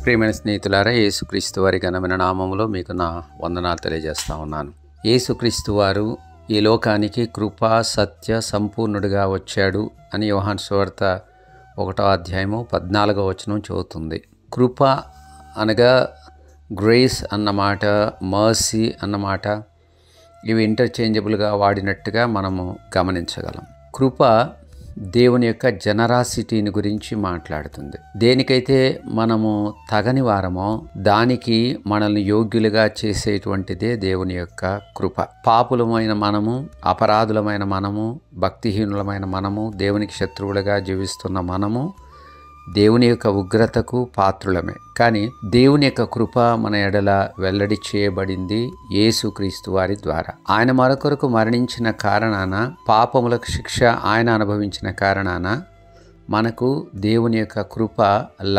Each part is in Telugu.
ప్రియమైన స్నేహితులారా, యేసుక్రీస్తు వారి ఘనమైన నామములో మీకు నా వందనాలు తెలియజేస్తా ఉన్నాను. యేసుక్రీస్తు వారు ఈ లోకానికి కృపా సత్య సంపూర్ణుడిగా వచ్చాడు అని యోహాను సువార్త 1వ అధ్యాయము 14వ వచనం చెబుతుంది. కృప అనగా గ్రేస్ అన్నమాట, మర్సీ అన్నమాట, ఇవి ఇంటర్చేంజబుల్గా వాడినట్టుగా మనము గమనించగలం. కృప దేవుని యొక్క జనరాసిటీని గురించి మాట్లాడుతుంది. దేనికైతే మనము తగని వారమో దానికి మనల్ని యోగ్యులుగా చేసేటువంటిదే దేవుని యొక్క కృప. పాపులమైన మనము, అపరాధులమైన మనము, భక్తిహీనులమైన మనము, దేవునికి శత్రువులుగా జీవిస్తున్న మనము దేవుని యొక్క ఉగ్రతకు పాత్రులమే. కానీ దేవుని యొక్క కృప మన ఎడల వెల్లడి చేయబడింది యేసుక్రీస్తు వారి ద్వారా. ఆయన మరొకరకు మరణించిన కారణాన, పాపములకు శిక్ష ఆయన అనుభవించిన కారణాన మనకు దేవుని యొక్క కృప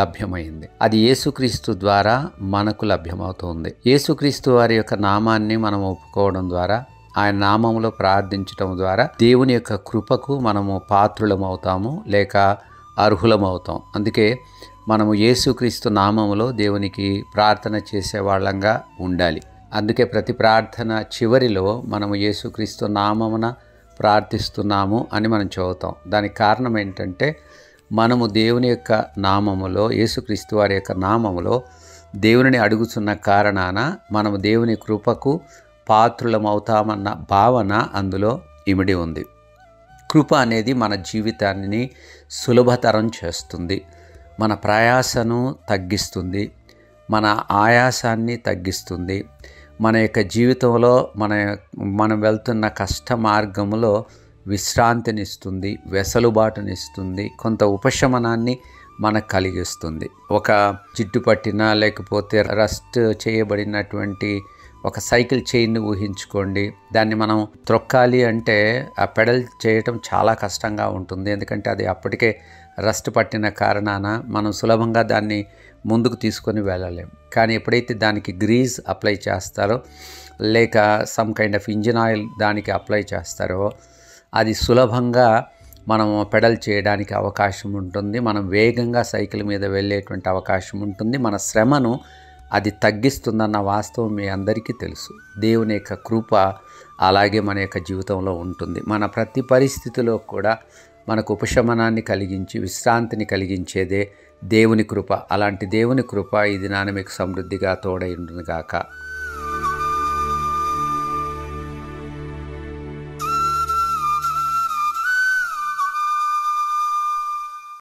లభ్యమైంది. అది యేసుక్రీస్తు ద్వారా మనకు లభ్యమవుతుంది. యేసుక్రీస్తు వారి యొక్క నామాన్ని మనం ఒప్పుకోవడం ద్వారా, ఆయన నామములో ప్రార్థించడం ద్వారా దేవుని యొక్క కృపకు మనము పాత్రులమవుతాము, లేక అర్హులమవుతాం. అందుకే మనము యేసుక్రీస్తు నామములో దేవునికి ప్రార్థన చేసేవాళ్ళంగా ఉండాలి. అందుకే ప్రతి ప్రార్థన చివరిలో మనము యేసుక్రీస్తు నామమున ప్రార్థిస్తున్నాము అని మనం చదువుతాం. దానికి కారణం ఏంటంటే, మనము దేవుని యొక్క నామములో, యేసుక్రీస్తు వారి యొక్క నామములో దేవుని అడుగుతున్న కారణాన మనము దేవుని కృపకు పాత్రులమవుతామన్న భావన అందులో ఇమిడి ఉంది. కృప అనేది మన జీవితాన్ని సులభతరం చేస్తుంది, మన ప్రయాసను తగ్గిస్తుంది, మన ఆయాసాన్ని తగ్గిస్తుంది, మన యొక్క జీవితంలో మనం వెళ్తున్న కష్ట మార్గంలో విశ్రాంతినిస్తుంది, వెసులుబాటునిస్తుంది, కొంత ఉపశమనాన్ని మనకు కలిగిస్తుంది. ఒక జిడ్డు పట్టిన, లేకపోతే రస్ట్ చేయబడినటువంటి ఒక సైకిల్ చైన్ని ఊహించుకోండి. దాన్ని మనం త్రొక్కాలి అంటే ఆ పెడల్ చేయటం చాలా కష్టంగా ఉంటుంది. ఎందుకంటే అది అప్పటికే రస్ట్ పట్టిన కారణాన మనం సులభంగా దాన్ని ముందుకు తీసుకొని వెళ్ళలేం. కానీ ఎప్పుడైతే దానికి గ్రీజ్ అప్లై చేస్తారో, లేక some kind of engine oil దానికి అప్లై చేస్తారో, అది సులభంగా మనం పెడల్ చేయడానికి అవకాశం ఉంటుంది. మనం వేగంగా సైకిల్ మీద వెళ్ళేటువంటి అవకాశం ఉంటుంది. మన శ్రమను అది తగ్గిస్తుందన్న వాస్తవం మీ అందరికీ తెలుసు. దేవుని యొక్క కృప అలాగే మన యొక్క జీవితంలో ఉంటుంది. మన ప్రతి పరిస్థితిలో కూడా మనకు ఉపశమనాన్ని కలిగించి విశ్రాంతిని కలిగించేదే దేవుని కృప. అలాంటి దేవుని కృప ఈ దినాన మీకు సమృద్ధిగా తోడై ఉండును గాక.